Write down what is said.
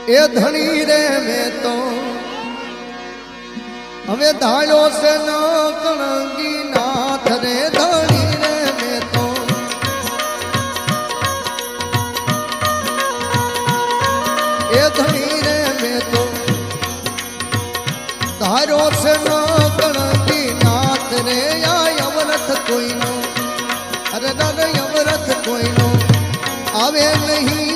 એ ધણી રે મેં તો હવે ધાળ્યો છે ન કણગી નાથ રે ધણી રે મેં તો એ ધણી રે મેં તો ધાર્યો છે ન કણગી નાથ રે આ અવરથ કોઈનો અરે દાદા અવરથ કોઈનો આવે નહીં